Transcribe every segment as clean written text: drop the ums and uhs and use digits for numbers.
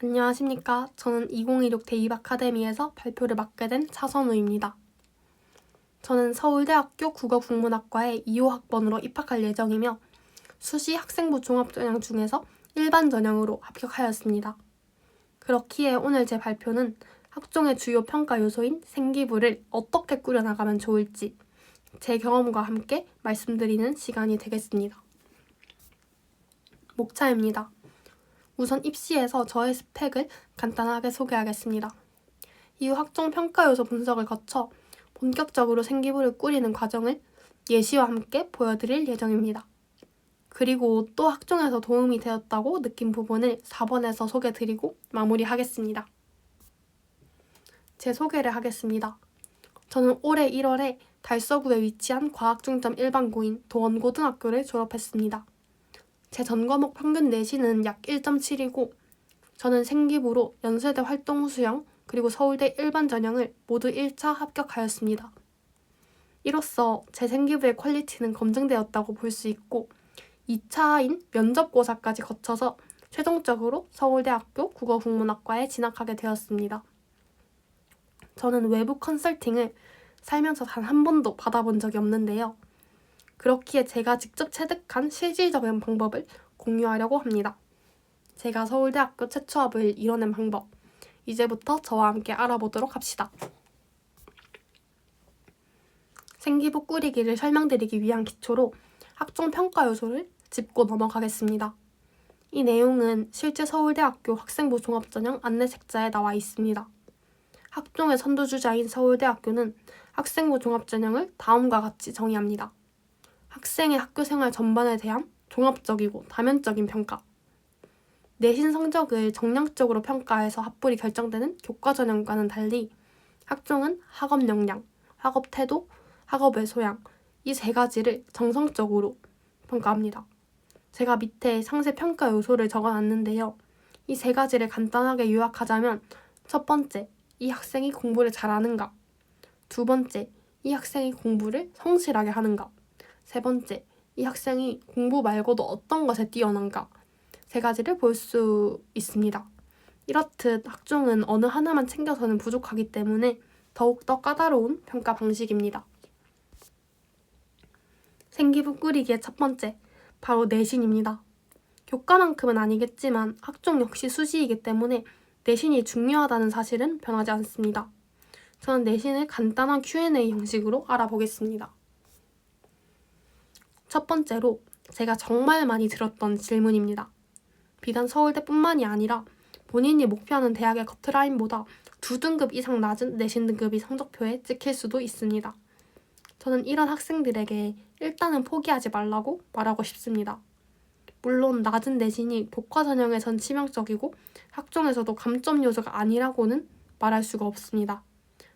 안녕하십니까. 저는 2016 대입아카데미에서 발표를 맡게 된 차선우입니다. 저는 서울대학교 국어국문학과에 2호 학번으로 입학할 예정이며 수시 학생부 종합전형 중에서 일반 전형으로 합격하였습니다. 그렇기에 오늘 제 발표는 학종의 주요 평가 요소인 생기부를 어떻게 꾸려나가면 좋을지 제 경험과 함께 말씀드리는 시간이 되겠습니다. 목차입니다. 우선 입시에서 저의 스펙을 간단하게 소개하겠습니다. 이후 학종 평가 요소 분석을 거쳐 본격적으로 생기부를 꾸리는 과정을 예시와 함께 보여드릴 예정입니다. 그리고 또 학종에서 도움이 되었다고 느낀 부분을 4번에서 소개드리고 마무리하겠습니다. 제 소개를 하겠습니다. 저는 올해 1월에 달서구에 위치한 과학중점 일반고인 도원고등학교를 졸업했습니다. 제 전과목 평균 내신은 약 1.7이고 저는 생기부로 연세대 활동후 수영 그리고 서울대 일반 전형을 모두 1차 합격하였습니다. 이로써 제 생기부의 퀄리티는 검증되었다고 볼 수 있고 2차인 면접고사까지 거쳐서 최종적으로 서울대학교 국어국문학과에 진학하게 되었습니다. 저는 외부 컨설팅을 살면서 단 한 번도 받아본 적이 없는데요. 그렇기에 제가 직접 체득한 실질적인 방법을 공유하려고 합니다. 제가 서울대학교 최초합을 이뤄낸 방법, 이제부터 저와 함께 알아보도록 합시다. 생기부 꾸리기를 설명드리기 위한 기초로 학종 평가 요소를 짚고 넘어가겠습니다. 이 내용은 실제 서울대학교 학생부 종합전형 안내책자에 나와 있습니다. 학종의 선두주자인 서울대학교는 학생부 종합전형을 다음과 같이 정의합니다. 학생의 학교생활 전반에 대한 종합적이고 다면적인 평가. 내신 성적을 정량적으로 평가해서 합불이 결정되는 교과전형과는 달리 학종은 학업 역량, 학업 태도, 학업의 소양 이 세 가지를 정성적으로 평가합니다. 제가 밑에 상세 평가 요소를 적어놨는데요. 이 세 가지를 간단하게 요약하자면 첫 번째, 이 학생이 공부를 잘하는가. 두 번째, 이 학생이 공부를 성실하게 하는가. 세 번째, 이 학생이 공부 말고도 어떤 것에 뛰어난가. 세 가지를 볼 수 있습니다. 이렇듯 학종은 어느 하나만 챙겨서는 부족하기 때문에 더욱더 까다로운 평가 방식입니다. 생기부 꾸리기의 첫 번째, 바로 내신입니다. 교과만큼은 아니겠지만 학종 역시 수시이기 때문에 내신이 중요하다는 사실은 변하지 않습니다. 저는 내신을 간단한 Q&A 형식으로 알아보겠습니다. 첫 번째로 제가 정말 많이 들었던 질문입니다. 비단 서울대뿐만이 아니라 본인이 목표하는 대학의 커트라인보다 2등급 이상 낮은 내신 등급이 성적표에 찍힐 수도 있습니다. 저는 이런 학생들에게 일단은 포기하지 말라고 말하고 싶습니다. 물론 낮은 내신이 교과전형에선 치명적이고 학종에서도 감점 요소가 아니라고는 말할 수가 없습니다.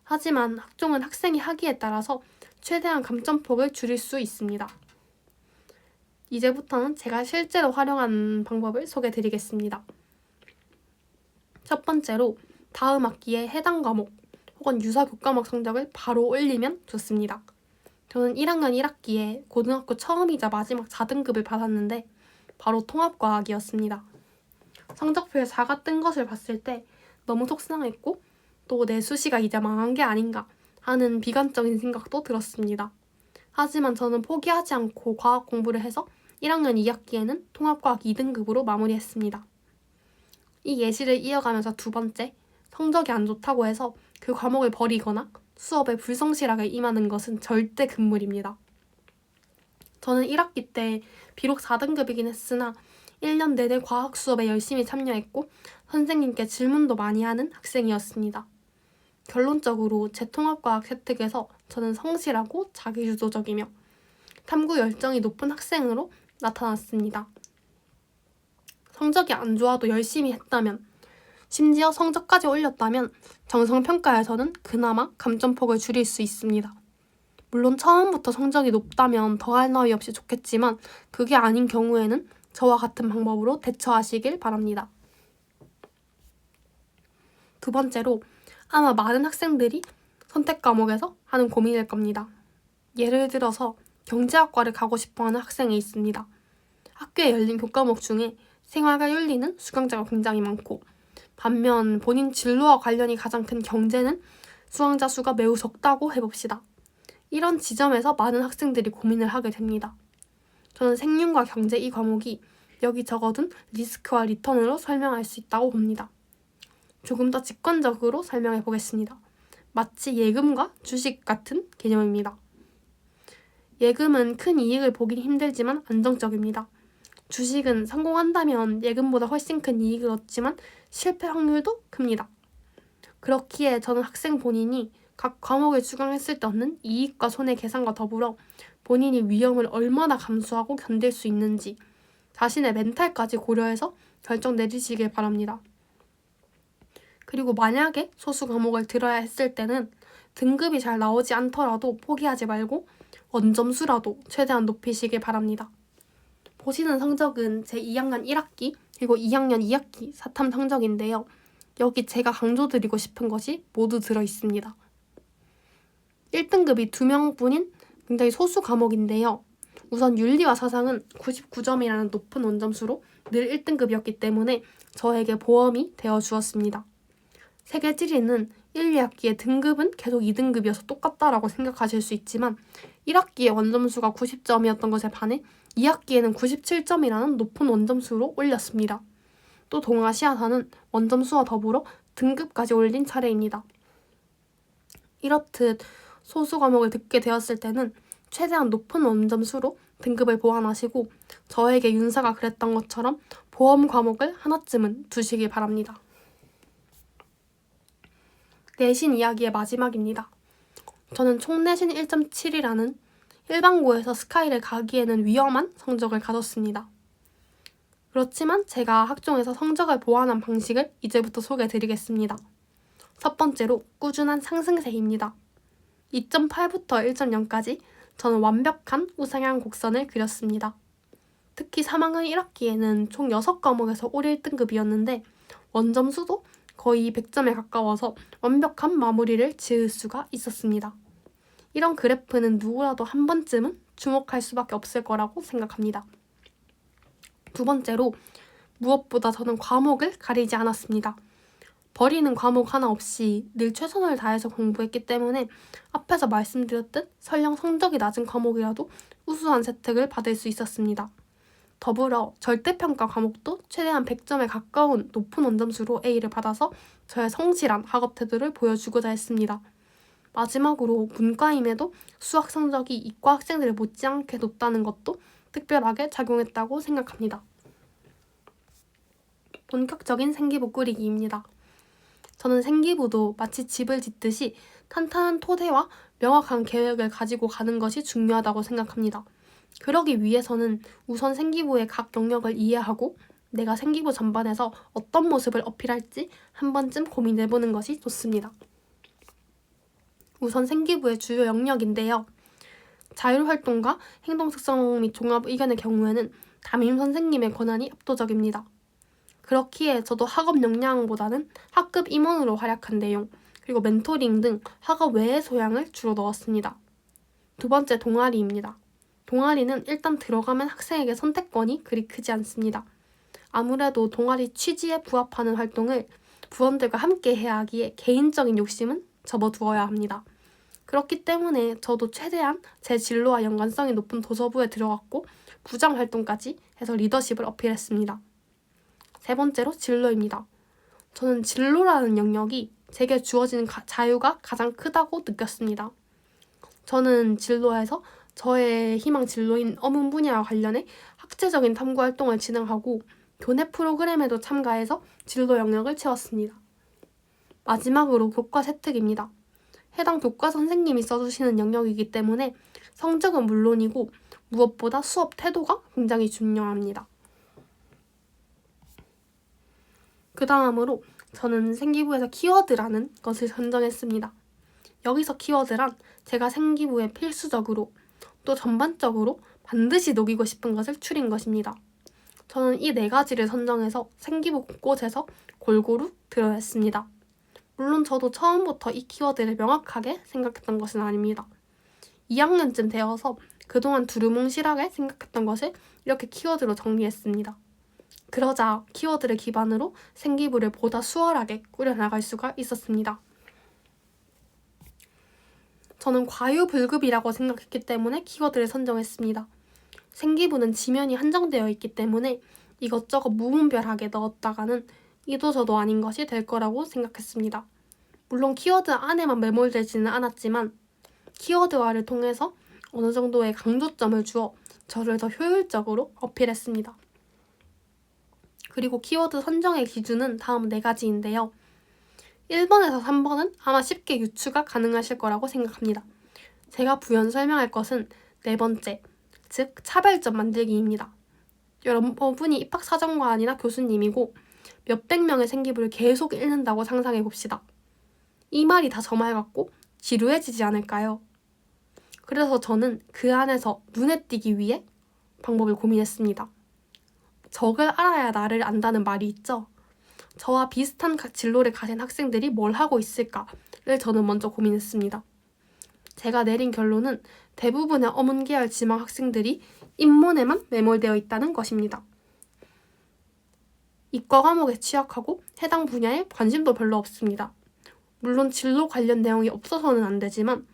하지만 학종은 학생이 하기에 따라서 최대한 감점폭을 줄일 수 있습니다. 이제부터는 제가 실제로 활용하는 방법을 소개드리겠습니다. 첫 번째로 다음 학기에 해당 과목 혹은 유사 교과목 성적을 바로 올리면 좋습니다. 저는 1학년 1학기에 고등학교 처음이자 마지막 4등급을 받았는데 바로 통합과학이었습니다. 성적표에 4가 뜬 것을 봤을 때 너무 속상했고 또 내 수시가 이제 망한 게 아닌가 하는 비관적인 생각도 들었습니다. 하지만 저는 포기하지 않고 과학 공부를 해서 1학년 2학기에는 통합과학 2등급으로 마무리했습니다. 이 예시를 이어가면서 두 번째, 성적이 안 좋다고 해서 그 과목을 버리거나 수업에 불성실하게 임하는 것은 절대 금물입니다. 저는 1학기 때 비록 4등급이긴 했으나 1년 내내 과학 수업에 열심히 참여했고 선생님께 질문도 많이 하는 학생이었습니다. 결론적으로 제 통합과학 혜택에서 저는 성실하고 자기주도적이며 탐구 열정이 높은 학생으로 나타났습니다. 성적이 안 좋아도 열심히 했다면, 심지어 성적까지 올렸다면 정성평가에서는 그나마 감점폭을 줄일 수 있습니다. 물론 처음부터 성적이 높다면 더할 나위 없이 좋겠지만 그게 아닌 경우에는 저와 같은 방법으로 대처하시길 바랍니다. 두 번째로 아마 많은 학생들이 선택 과목에서 하는 고민일 겁니다. 예를 들어서 경제학과를 가고 싶어하는 학생이 있습니다. 학교에 열린 교과목 중에 생활과 윤리는 수강자가 굉장히 많고 반면 본인 진로와 관련이 가장 큰 경제는 수강자 수가 매우 적다고 해봅시다. 이런 지점에서 많은 학생들이 고민을 하게 됩니다. 저는 생윤과 경제 이 과목이 여기 적어둔 리스크와 리턴으로 설명할 수 있다고 봅니다. 조금 더 직관적으로 설명해 보겠습니다. 마치 예금과 주식 같은 개념입니다. 예금은 큰 이익을 보긴 힘들지만 안정적입니다. 주식은 성공한다면 예금보다 훨씬 큰 이익을 얻지만 실패 확률도 큽니다. 그렇기에 저는 학생 본인이 각 과목을 수강했을 때 얻는 이익과 손해 계산과 더불어 본인이 위험을 얼마나 감수하고 견딜 수 있는지 자신의 멘탈까지 고려해서 결정 내리시길 바랍니다. 그리고 만약에 소수 과목을 들어야 했을 때는 등급이 잘 나오지 않더라도 포기하지 말고 원점수라도 최대한 높이시길 바랍니다. 보시는 성적은 제 2학년 1학기 그리고 2학년 2학기 사탐 성적인데요. 여기 제가 강조드리고 싶은 것이 모두 들어있습니다. 1등급이 2명뿐인 굉장히 소수 과목인데요. 우선 윤리와 사상은 99점이라는 높은 원점수로 늘 1등급이었기 때문에 저에게 보험이 되어 주었습니다. 세계지리는 1, 2학기의 등급은 계속 2등급이어서 똑같다라고 생각하실 수 있지만 1학기의 원점수가 90점이었던 것에 반해 2학기에는 97점이라는 높은 원점수로 올렸습니다. 또 동아시아사는 원점수와 더불어 등급까지 올린 차례입니다. 이렇듯 소수 과목을 듣게 되었을 때는 최대한 높은 원점수로 등급을 보완하시고 저에게 윤사가 그랬던 것처럼 보험 과목을 하나쯤은 두시길 바랍니다. 내신 이야기의 마지막입니다. 저는 총내신 1.7이라는 일반고에서 스카이를 가기에는 위험한 성적을 가졌습니다. 그렇지만 제가 학종에서 성적을 보완한 방식을 이제부터 소개해드리겠습니다. 첫 번째로 꾸준한 상승세입니다. 2.8부터 1.0까지 저는 완벽한 우상향 곡선을 그렸습니다. 특히 3학년 1학기에는 총 6과목에서 올 1등급이었는데 원점수도 거의 100점에 가까워서 완벽한 마무리를 지을 수가 있었습니다. 이런 그래프는 누구라도 한 번쯤은 주목할 수밖에 없을 거라고 생각합니다. 두 번째로 무엇보다 저는 과목을 가리지 않았습니다. 버리는 과목 하나 없이 늘 최선을 다해서 공부했기 때문에 앞에서 말씀드렸듯 설령 성적이 낮은 과목이라도 우수한 혜택을 받을 수 있었습니다. 더불어 절대평가 과목도 최대한 100점에 가까운 높은 원점수로 A를 받아서 저의 성실한 학업 태도를 보여주고자 했습니다. 마지막으로 문과임에도 수학 성적이 이과 학생들을 못지않게 높다는 것도 특별하게 작용했다고 생각합니다. 본격적인 생기부 꾸리기입니다. 저는 생기부도 마치 집을 짓듯이 탄탄한 토대와 명확한 계획을 가지고 가는 것이 중요하다고 생각합니다. 그러기 위해서는 우선 생기부의 각 영역을 이해하고 내가 생기부 전반에서 어떤 모습을 어필할지 한 번쯤 고민해보는 것이 좋습니다. 우선 생기부의 주요 영역인데요. 자율활동과 행동특성 및 종합의견의 경우에는 담임 선생님의 권한이 압도적입니다. 그렇기에 저도 학업 역량보다는 학급 임원으로 활약한 내용, 그리고 멘토링 등 학업 외의 소양을 주로 넣었습니다. 두 번째 동아리입니다. 동아리는 일단 들어가면 학생에게 선택권이 그리 크지 않습니다. 아무래도 동아리 취지에 부합하는 활동을 부원들과 함께 해야 하기에 개인적인 욕심은 접어두어야 합니다. 그렇기 때문에 저도 최대한 제 진로와 연관성이 높은 도서부에 들어갔고 부장 활동까지 해서 리더십을 어필했습니다. 세 번째로 진로입니다. 저는 진로라는 영역이 제게 주어지는 자유가 가장 크다고 느꼈습니다. 저는 진로에서 저의 희망 진로인 어문 분야와 관련해 학제적인 탐구 활동을 진행하고 교내 프로그램에도 참가해서 진로 영역을 채웠습니다. 마지막으로 교과 세특입니다. 해당 교과 선생님이 써주시는 영역이기 때문에 성적은 물론이고 무엇보다 수업 태도가 굉장히 중요합니다. 그 다음으로 저는 생기부에서 키워드라는 것을 선정했습니다. 여기서 키워드란 제가 생기부에 필수적으로 또 전반적으로 반드시 녹이고 싶은 것을 추린 것입니다. 저는 이 4가지를 선정해서 생기부 곳곳에서 골고루 드러냈습니다. 물론 저도 처음부터 이 키워드를 명확하게 생각했던 것은 아닙니다. 2학년쯤 되어서 그동안 두루뭉실하게 생각했던 것을 이렇게 키워드로 정리했습니다. 그러자 키워드를 기반으로 생기부를 보다 수월하게 꾸려나갈 수가 있었습니다. 저는 과유불급이라고 생각했기 때문에 키워드를 선정했습니다. 생기부는 지면이 한정되어 있기 때문에 이것저것 무분별하게 넣었다가는 이도저도 아닌 것이 될 거라고 생각했습니다. 물론 키워드 안에만 매몰되지는 않았지만 키워드화를 통해서 어느 정도의 강조점을 주어 저를 더 효율적으로 어필했습니다. 그리고 키워드 선정의 기준은 다음 4가지인데요. 1번에서 3번은 아마 쉽게 유추가 가능하실 거라고 생각합니다. 제가 부연 설명할 것은 4번째, 즉 차별점 만들기입니다. 여러분이 입학사정관이나 교수님이고 몇백 명의 생기부를 계속 읽는다고 상상해 봅시다. 이 말이 다 저 말 같고 지루해지지 않을까요? 그래서 저는 그 안에서 눈에 띄기 위해 방법을 고민했습니다. 적을 알아야 나를 안다는 말이 있죠. 저와 비슷한 진로를 가진 학생들이 뭘 하고 있을까를 저는 먼저 고민했습니다. 제가 내린 결론은 대부분의 어문계열 지망 학생들이 인문에만 매몰되어 있다는 것입니다. 이과 과목에 취약하고 해당 분야에 관심도 별로 없습니다. 물론 진로 관련 내용이 없어서는 안 되지만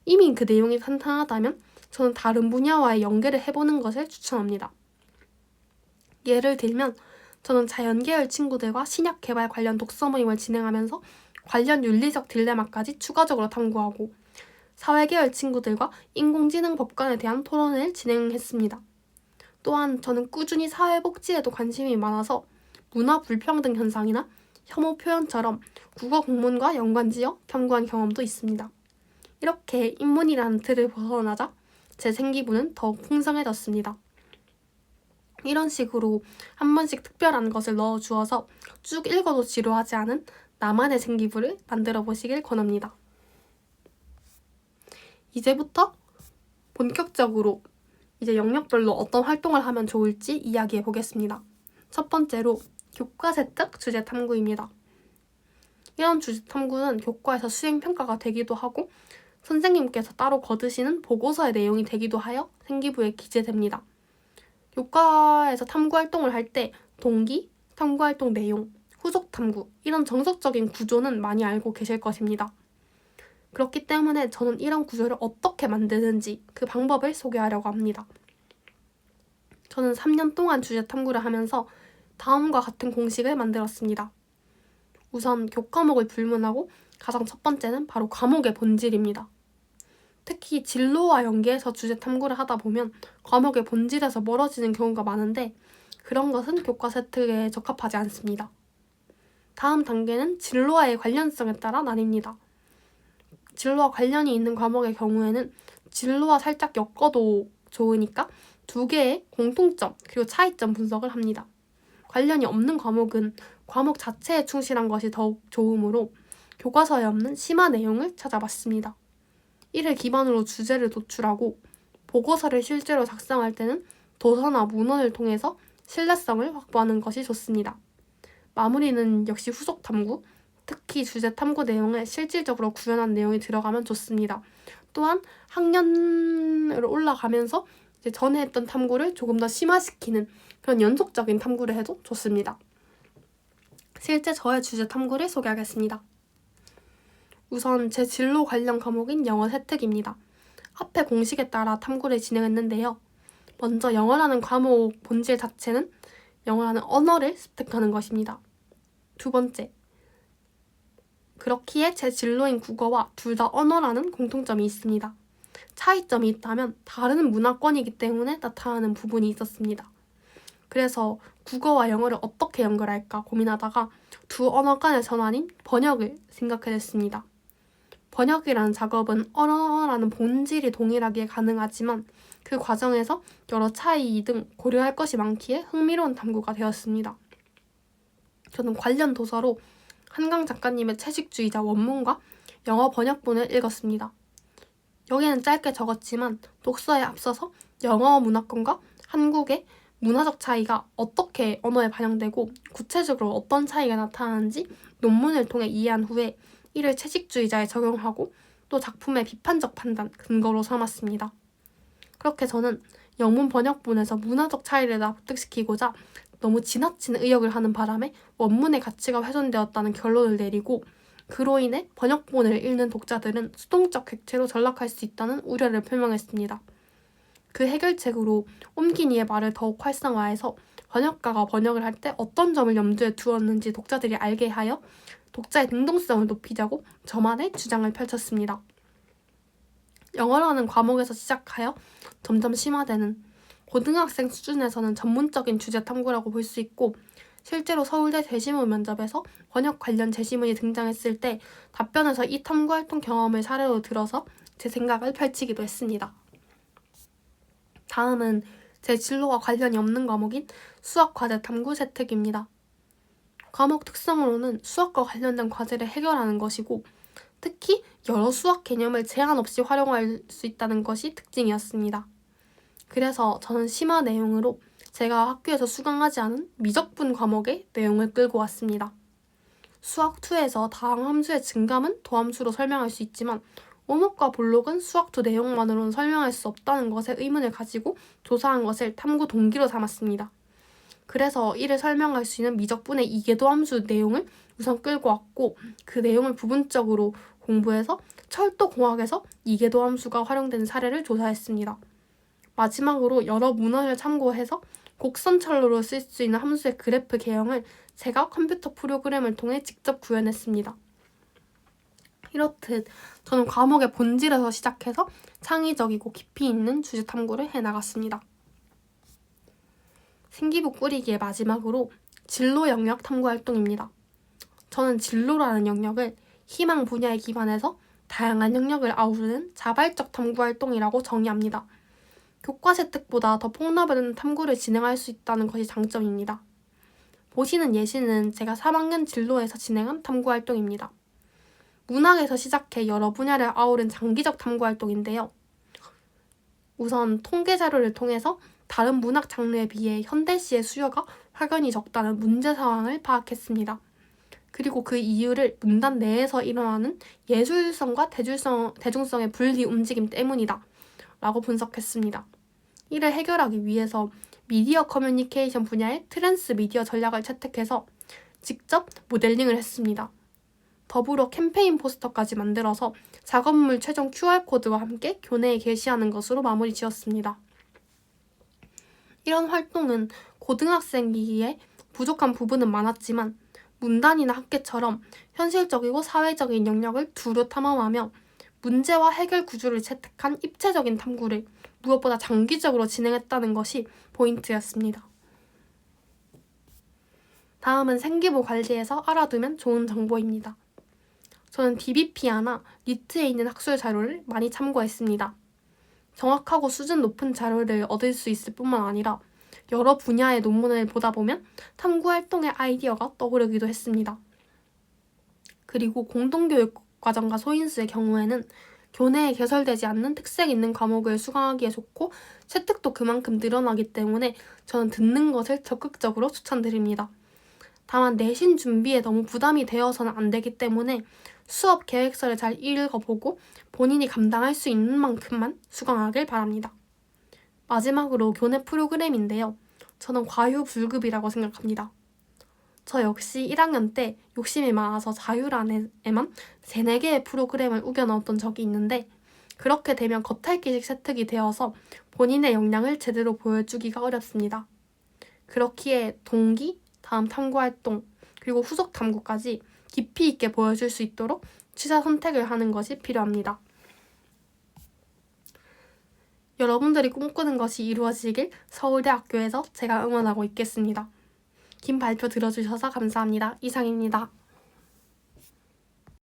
이미 그 내용이 탄탄하다면 저는 다른 분야와의 연계를 해보는 것을 추천합니다. 예를 들면 저는 자연계열 친구들과 신약 개발 관련 독서 모임을 진행하면서 관련 윤리적 딜레마까지 추가적으로 탐구하고 사회계열 친구들과 인공지능 법관에 대한 토론을 진행했습니다. 또한 저는 꾸준히 사회복지에도 관심이 많아서 문화 불평등 현상이나 혐오 표현처럼 국어 공문과 연관지어 탐구한 경험도 있습니다. 이렇게 인문이라는 틀을 벗어나자 제 생기부는 더욱 풍성해졌습니다. 이런 식으로 한 번씩 특별한 것을 넣어주어서 쭉 읽어도 지루하지 않은 나만의 생기부를 만들어 보시길 권합니다. 이제부터 본격적으로 이제 영역별로 어떤 활동을 하면 좋을지 이야기해 보겠습니다. 첫 번째로 교과 세특 주제 탐구입니다. 이런 주제 탐구는 교과에서 수행평가가 되기도 하고 선생님께서 따로 거두시는 보고서의 내용이 되기도 하여 생기부에 기재됩니다. 교과에서 탐구활동을 할 때 동기, 탐구활동 내용, 후속 탐구 이런 정석적인 구조는 많이 알고 계실 것입니다. 그렇기 때문에 저는 이런 구조를 어떻게 만드는지 그 방법을 소개하려고 합니다. 저는 3년 동안 주제 탐구를 하면서 다음과 같은 공식을 만들었습니다. 우선 교과목을 불문하고 가장 첫 번째는 바로 과목의 본질입니다. 특히 진로와 연계해서 주제 탐구를 하다 보면 과목의 본질에서 멀어지는 경우가 많은데 그런 것은 교과 세특에 적합하지 않습니다. 다음 단계는 진로와의 관련성에 따라 나뉩니다. 진로와 관련이 있는 과목의 경우에는 진로와 살짝 엮어도 좋으니까 2개의 공통점 그리고 차이점 분석을 합니다. 관련이 없는 과목은 과목 자체에 충실한 것이 더욱 좋으므로 교과서에 없는 심화 내용을 찾아봤습니다. 이를 기반으로 주제를 도출하고 보고서를 실제로 작성할 때는 도서나 문헌을 통해서 신뢰성을 확보하는 것이 좋습니다. 마무리는 역시 후속 탐구, 특히 주제 탐구 내용을 실질적으로 구현한 내용이 들어가면 좋습니다. 또한 학년으로 올라가면서 이제 전에 했던 탐구를 조금 더 심화시키는 그런 연속적인 탐구를 해도 좋습니다. 실제 저의 주제 탐구를 소개하겠습니다. 우선 제 진로 관련 과목인 영어 세특입니다. 앞에 공식에 따라 탐구를 진행했는데요. 먼저 영어라는 과목 본질 자체는 영어라는 언어를 습득하는 것입니다. 2번째, 그렇기에 제 진로인 국어와 둘 다 언어라는 공통점이 있습니다. 차이점이 있다면 다른 문화권이기 때문에 나타나는 부분이 있었습니다. 그래서 국어와 영어를 어떻게 연결할까 고민하다가 두 언어 간의 전환인 번역을 생각해냈습니다. 번역이라는 작업은 언어라는 본질이 동일하게 가능하지만 그 과정에서 여러 차이 등 고려할 것이 많기에 흥미로운 탐구가 되었습니다. 저는 관련 도서로 한강 작가님의 채식주의자 원문과 영어 번역본을 읽었습니다. 여기는 짧게 적었지만 독서에 앞서서 영어 문화권과 한국의 문화적 차이가 어떻게 언어에 반영되고 구체적으로 어떤 차이가 나타나는지 논문을 통해 이해한 후에 이를 채식주의자에 적용하고 또 작품의 비판적 판단 근거로 삼았습니다. 그렇게 저는 영문 번역본에서 문화적 차이를 납득시키고자 너무 지나친 의역을 하는 바람에 원문의 가치가 훼손되었다는 결론을 내리고 그로 인해 번역본을 읽는 독자들은 수동적 객체로 전락할 수 있다는 우려를 표명했습니다. 그 해결책으로 옴기니의 말을 더욱 활성화해서 번역가가 번역을 할 때 어떤 점을 염두에 두었는지 독자들이 알게 하여 독자의 능동성을 높이자고 저만의 주장을 펼쳤습니다. 영어라는 과목에서 시작하여 점점 심화되는 고등학생 수준에서는 전문적인 주제 탐구라고 볼 수 있고 실제로 서울대 대시문 면접에서 번역 관련 제시문이 등장했을 때 답변에서 이 탐구활동 경험을 사례로 들어서 제 생각을 펼치기도 했습니다. 다음은 제 진로와 관련이 없는 과목인 수학과제 탐구 세특입니다. 과목 특성으로는 수학과 관련된 과제를 해결하는 것이고 특히 여러 수학 개념을 제한 없이 활용할 수 있다는 것이 특징이었습니다. 그래서 저는 심화 내용으로 제가 학교에서 수강하지 않은 미적분 과목의 내용을 끌고 왔습니다. 수학2에서 다항 함수의 증감은 도함수로 설명할 수 있지만 오목과 볼록은 수학2 내용만으로는 설명할 수 없다는 것에 의문을 가지고 조사한 것을 탐구 동기로 삼았습니다. 그래서 이를 설명할 수 있는 미적분의 이계도 함수 내용을 우선 끌고 왔고 그 내용을 부분적으로 공부해서 철도공학에서 이계도 함수가 활용되는 사례를 조사했습니다. 마지막으로 여러 문헌을 참고해서 곡선철로로 쓸 수 있는 함수의 그래프 개형을 제가 컴퓨터 프로그램을 통해 직접 구현했습니다. 이렇듯 저는 과목의 본질에서 시작해서 창의적이고 깊이 있는 주제 탐구를 해나갔습니다. 생기부 꾸리기의 마지막으로 진로 영역 탐구 활동입니다. 저는 진로라는 영역을 희망 분야에 기반해서 다양한 영역을 아우르는 자발적 탐구 활동이라고 정의합니다. 교과세 특보다 더 폭넓은 탐구를 진행할 수 있다는 것이 장점입니다. 보시는 예시는 제가 3학년 진로에서 진행한 탐구 활동입니다. 문학에서 시작해 여러 분야를 아우른 장기적 탐구 활동인데요. 우선 통계 자료를 통해서 다른 문학 장르에 비해 현대시의 수요가 확연히 적다는 문제 상황을 파악했습니다. 그리고 그 이유를 문단 내에서 일어나는 예술성과 대중성의 분리 움직임 때문이다 라고 분석했습니다. 이를 해결하기 위해서 미디어 커뮤니케이션 분야의 트랜스미디어 전략을 채택해서 직접 모델링을 했습니다. 더불어 캠페인 포스터까지 만들어서 작업물 최종 QR코드와 함께 교내에 게시하는 것으로 마무리 지었습니다. 이런 활동은 고등학생기기에 부족한 부분은 많았지만 문단이나 학계처럼 현실적이고 사회적인 영역을 두루 탐험하며 문제와 해결 구조를 채택한 입체적인 탐구를 무엇보다 장기적으로 진행했다는 것이 포인트였습니다. 다음은 생기부 관리에서 알아두면 좋은 정보입니다. 저는 DBPA나 리트에 있는 학술 자료를 많이 참고했습니다. 정확하고 수준 높은 자료를 얻을 수 있을 뿐만 아니라 여러 분야의 논문을 보다 보면 탐구 활동의 아이디어가 떠오르기도 했습니다. 그리고 공동교육 과정과 소인수의 경우에는 교내에 개설되지 않는 특색 있는 과목을 수강하기에 좋고 채택도 그만큼 늘어나기 때문에 저는 듣는 것을 적극적으로 추천드립니다. 다만 내신 준비에 너무 부담이 되어서는 안 되기 때문에 수업 계획서를 잘 읽어보고 본인이 감당할 수 있는 만큼만 수강하길 바랍니다. 마지막으로 교내 프로그램인데요. 저는 과유불급이라고 생각합니다. 저 역시 1학년 때 욕심이 많아서 자유란에만 3, 4개의 프로그램을 우겨 넣었던 적이 있는데 그렇게 되면 겉핥기식 세특이 되어서 본인의 역량을 제대로 보여주기가 어렵습니다. 그렇기에 동기, 다음 탐구활동, 그리고 후속 탐구까지 깊이 있게 보여줄 수 있도록 취사 선택을 하는 것이 필요합니다. 여러분들이 꿈꾸는 것이 이루어지길 서울대학교에서 제가 응원하고 있겠습니다. 긴 발표 들어주셔서 감사합니다. 이상입니다.